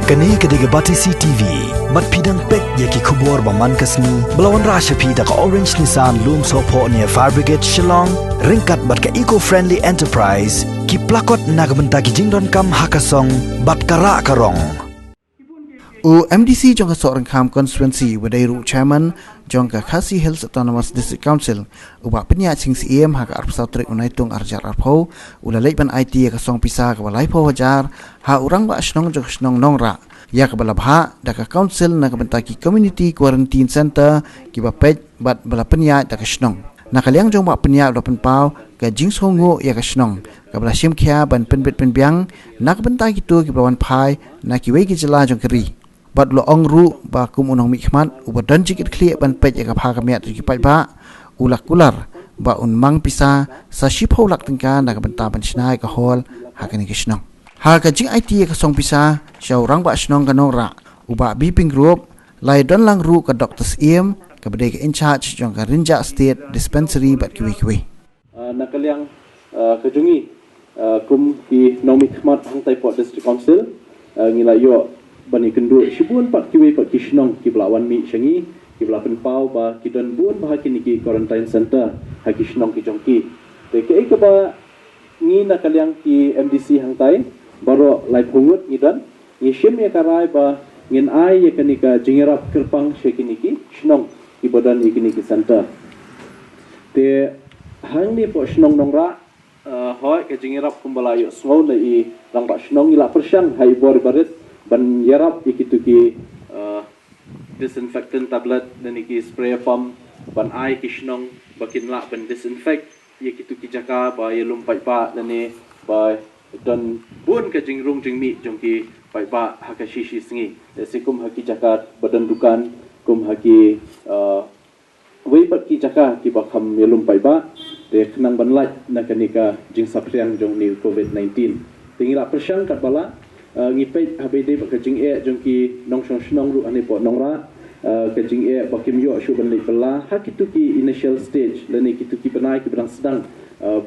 Kani kediga bati CTV, mat pidang pek yaki kubur baman kasni, belawan rasha pida ka Orange Nissan Loom Sopo near Fire Brigade Shillong, ringkat bat ka eco-friendly enterprise, ki plakot nagbenta ki jingdon kam hakasong, bat kara karong. MDC jong ka seorang kam constituency wadai ru chairman jong ka Khasi Hills Autonomous District Council uba penya sing CM ha ka arpsau trik unaitung arjar arpho ulalai ban IT ka song pisa ka balai pho wajar ha urang ba asnong jong snong nongra ya ka balabha da ka council na ka bentaki community quarantine center ki ba pej bat bala penya da ka snong nakaliang jong ba penya do pen pau ka jingsongo ya ka snong ka bala sim khia ban pen bet pen biang na ka bentaki tu ki bawan phai na ki wei ki jela jong kri bat lo ong ru ba kum unong mikmat uba dan jikit kli ban pej ka pha ka miat ki pai ba ulak kular ba un mang pisa sa ship holak tingka na ka benta ban snai ka hol ha ka ni kisnong ha ka jing IT ka song pisa shaw rang ba snong ka nora uba biping group lai don lang ru ka Dr. Iem ka bede ka in charge jong ka Rinja State Dispensary bat kiwi nakaliang kejungi kum ki nomik khmat hang tai pot district council ngila yo bani kendu shibun pat kiwi pat kishnong ki belawan mi shangi ki belapan pau ba ki don bun ba ki ki quarantine center ha kishnong ki jongki te ke ka ba ni nakaliang ki MDC hang tai baro lai pungut ni dan ni shim ya karai ba ngin ai ya kanika jingerap kerpang shekini ki shnong ki badan ikini ki center te hang ni po shnong nongra hoi ke jingerap kumbala yo small i lang ba shnong ila persyang hai bor barit ban yarap ikituki disinfectant tablet dan iki spray foam ban ai kishnong bakin la ban disinfect ikituki jaka ba yelum pai pa dane ba dan bun ka jingrung jingmi jongki pai pa hakashi singi desikum haki jaka badan dukan kum haki wei pat ki jaka ki bakham yelum pai pa de khnang ban lait nakanika jing sapriang jong ni COVID-19 tingila persyang kat bala ngipet habede bakajing jongki nongshong shnong ru ane po nongra kajing bakim yo shu ban bala hakituki initial stage lene kituki banai ki berang sedang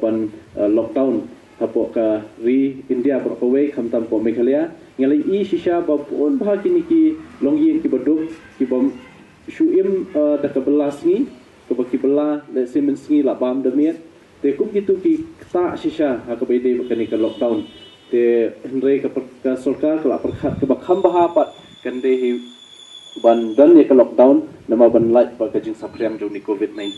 ban lockdown hapo ka ri India pro away khamtam po Meghalaya ngalai I shisha ba pun bahagi niki longyen ki baduk ki bom shu im da ka belas ni ko baki bela le simen singi la bam demiet te kum kituki ta shisha ha ka bede bakani ka lockdown te hendrai ka sarkar kala perkhat ke bakham bahapat kande hi ban dan ye ka lockdown nama ban light ba ka jing sapriam jong ni COVID-19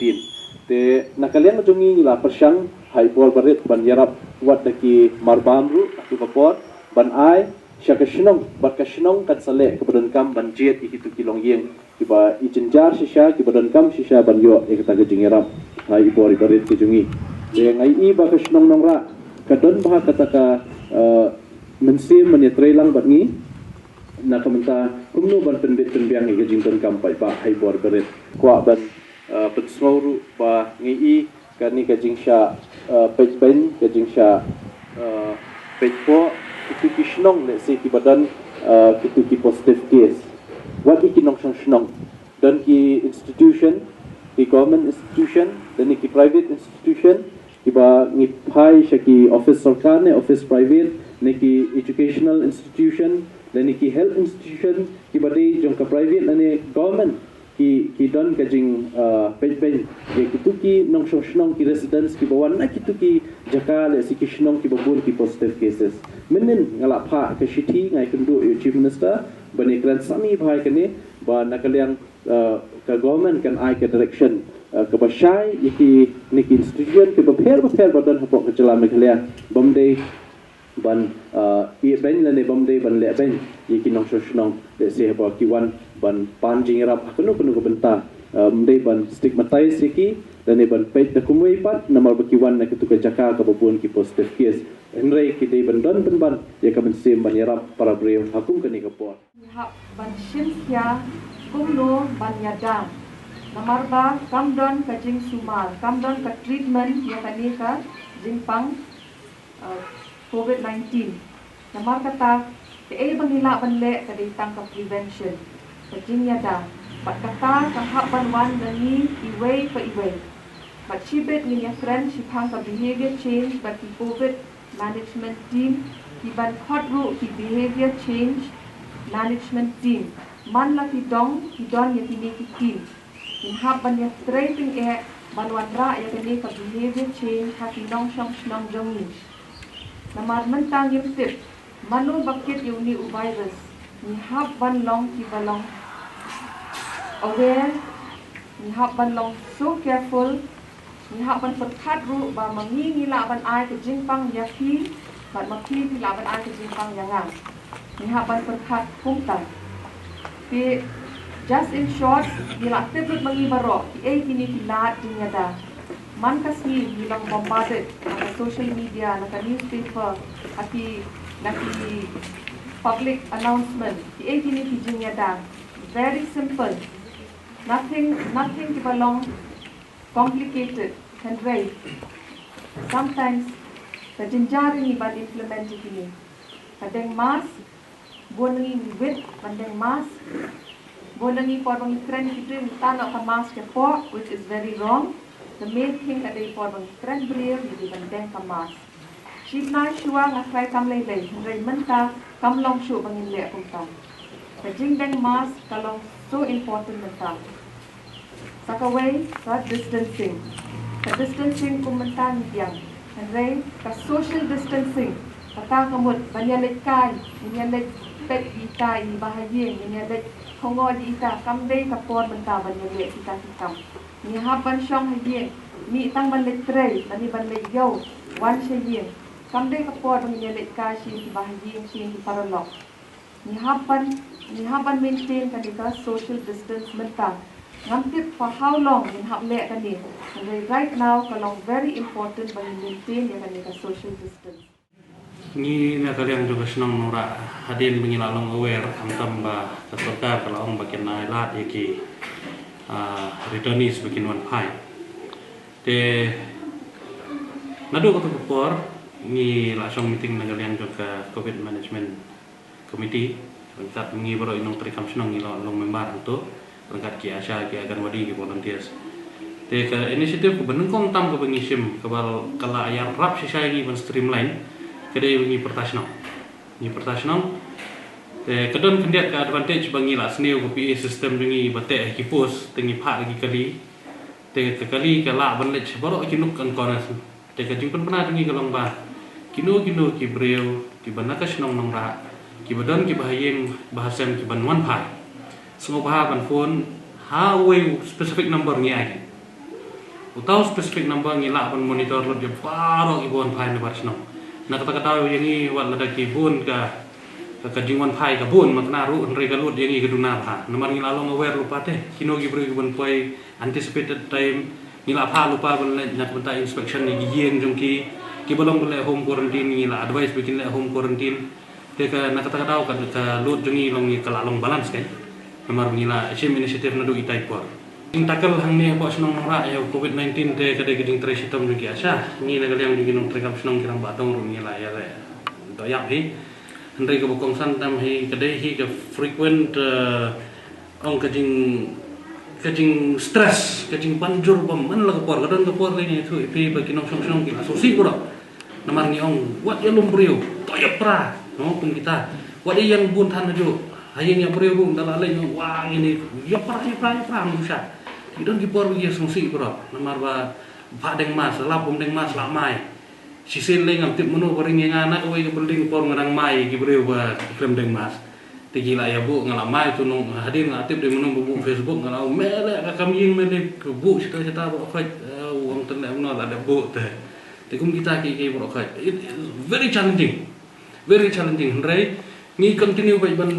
te nakalian jongi la persyang hai bor barit ban yarap wat daki marbam ru atu kapor ban ai syaka shnong bat ka shnong kat sale ke badan kam ban jet ikitu kilong yeng kiba ijenjar shisha ki badan kam shisha ban yo e kata jing yarap hai bor barit ke jongi te ngai I ba ka shnong nongra kadon bah kata ka mensim menyetrailang bat ni nak menta kumno ban pendit penbiang ngi jington kampai ba hai bor berit kwa ban pensmoru ba ngi kani ka jingsha pejben ka jingsha pejpo itu kishnong le se ki badan itu ki positive case wat iki nong shnong dan ki institution ki government institution dan ki private institution kiba ngipai shaki office sarkar ne office private neki educational institution dan neki health institution kiba dei jong ka private ne government ki don ka jing pejben ye kituki nong shnong ki residents ki bawan na kituki jaka le sikishnong ki babun ki positive cases menen ngala pha ka shithi ngai kundu chief minister bani kran sami bhai kane ba nakaliang ka government kan ai ka direction ke basai iki niki institution ke bapher badan hapok ke jela Meghalaya bomde ban I ben lane bomde ban le ben iki nong shnong le se hapok ki wan ban panjing rap kunu ko benta bomde ban stigmatize iki lane ban pet da kumui pat namar baki wan na ketuka jaka ka babun ki positive case enrei ki dei ban don ban ya ka ban sem ban yarap para breu hakum kani kapor ban shimsia kumno ban yada Nomor ba, kamdon ka jing sumal, kamdon ka treatment yang tadi ka jingpang COVID-19. Nomor kata, ke bangila banle ka ditang ka prevention, ka jing yada. Bat kata ka hap banwan dani iway pa iway. Bat shibet ni ya friend shipang ka behavior change, bat ki COVID management team, ki ban khot ru ki behavior change, management team. Man la tidong ya kini team. In hab ban ya training banwan ra ya kini ka behavior change hati nong shnong jongi. Namar mentang yung tip. Manu bakit yung ni virus. Ni hab ban long ki balong aware. Ni hab ban long so careful. Ni hab ban perkat ru ba mangi ni la ban ai ke jingpang ya ki. Bat makli di la ban ai ke jingpang yangang. Ni hab ban perkat kumtan. Pi just in short, bila tibut mangi barok, kini kilat dunyada. Man kasni bilang bombarded na social media, na newspaper, ati public announcement, kini dunyada. Very simple. Nothing kibalong complicated and right. Sometimes kajinjari ni bad implement ini. Kadang mas, buangi wit, kadang mas. Bolangi for bang trend kita tanah kemas ke po, which is very wrong. The main thing that they for bang trend beliau di bandeng kemas. Sheep na shua ngasai kam lelai, henry menta kam long shu bangin lek kumta. Kajing deng mas kalong so important menta. Sakaway ka distancing. Ka distancing kumenta ni tiang. Henry ka social distancing. Kata kamut banyalit kai, banyalit pet ikai bahagia, banyalit Hongo di ita kamdei kapor benta banyak kita hitam. Ni haban syong hajing, mi tang banlet tray, bani banlet yo, wan syajing. Kamdei kapor banyak kasi di bahajing sin di paralog. Ni haban maintain kanika social distance benta. Ngamtip for how long in hab lek kani. And right now kalong very important bani maintain ya kanika social distance. Ni nak kalian juga senang nora hadin mengilalong aware antam ba kesorkar kalau orang bagian nailat yaki returnees bagian one pie. Te nado kata kupor ni langsung meeting dengan kalian juga COVID management committee. Lengkap mengi baru inong terikam senang ni long member itu lengkap ki asya ki agan wadi ki volunteers. Te ke inisiatif benengkong tam ke pengisim kebal kala ayar rap sisa ini ben streamline. Kedai bengi pertasnong. Ni pertasnong. Kedon kendiat ke advantage bangi lah seniu ke PA system bengi batek kipus tengi pak lagi kali. Te kali ke la banlet baru kinuk kan konas. Te kajimpan pernah bengi kalong ba. Kinu ki breu ki banaka snong nong ra. Ki badon ki bahayem bahasam ki banwan pai. Semua bahaban phone how specific number ngi ai. Utau specific number ngi la ban monitor lo dia baru ibon pai na barsnong. Nak kata-kata yang ini wat lada kibun ke jinwan pai ke bun makna ru henry galut yang ini keduna ha namar ngilalong aware lupa teh kino gibru gibun poi anticipated time ngila pa lupa ban nak benta inspection ni gien jongki kibalong bele home quarantine ngila advice bikin le home quarantine te ka nak kata-kata ka lut jongi long ni kalalong balance kan namar ngila sim initiative nadu itai por Ing takal hang ni bos nong ra ya COVID-19 te kadai geding trace hitam juga asah ni nagal yang juga nong trekam senong kirang batong ru ni la ya le doyak hi hendai ke bokong santam hi kadai hi ke frequent ong kajing stress kajing panjur pam man la kepor kadon kepor ni tu pi bagi nong senong kila sosi ko namar ni ong wat ya lumbrio toyap pra no pun kita wat yang bun tan ju hayang ya brio bun dala le wah ini ya pra manusia Idon gipor bagi songsi bro, namar ba pak deng mas, lapum deng mas lak mai. Sisil leng am tip menu paring yang anak, oi ke building por ngarang mai gibreu ba film deng mas. Tigi la ya bu ngalak mai tu nong hadir ngatip di menu buku Facebook ngalau mele ka kambing mele ke bu cerita bro khaj uang tenle no ada bu teh. Tikum kita ki bro khaj. It is very challenging. Very challenging. Rai ni continue by ban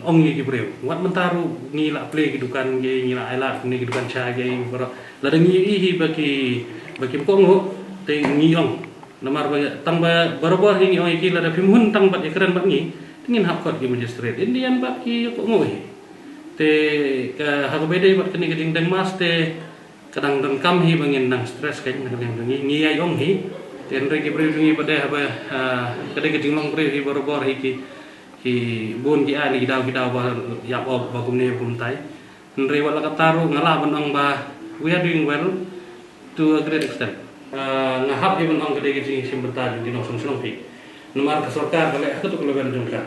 ong ni gibreu wat mentaru ni la play gidukan ge ni la ala ni gidukan cha ge bro la dengi hi bagi kongo te ni ong namar ba tang ba barobar hi ong ki la da pimun tang bat ekran bat ni tingin hak kot gi magistrate indian bat ki kongo hi te ka ha bede bat kini geding deng mas te kadang dan kam hi bangin nang stress kan nang ni ai ong hi Tenre ki beri dungi pada apa kadang kecing long beri ki baru ki bun ki ani kita bah yak ob bakum ni pun tai. Tenre wala kataru ngalah benang bah we are doing well to a great extent. Ngahap ibn ong kadang kecing simberta di nong song pi. Nomor kesorkar kale aku tu kalau ben jongka.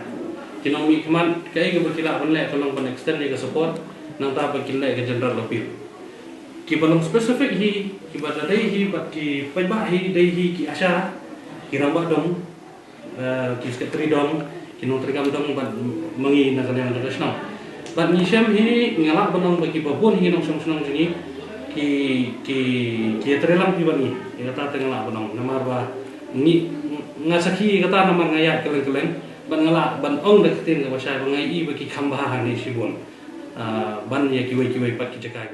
kinong mi keman kai ke berkila benle kolong ban extend ni ke support nang ta berkila ke general appeal ki balong spesifik ki badai hi bat ki paiba hi dai hi ki asya ki ramba dong ki sekretari dong kinong tergam dong bat mengi nak yang nasional bat ni syam hi ngalak benong bagi babon hi nong senong jini ki terelam ki bani kata tengah benong namar ba ni ngasaki kata nama ngayat keleng-keleng ban ngalak ban ong deketin ke bahasa bangai i bagi kambahan ni sibon ban ya kiwai pat ki jakai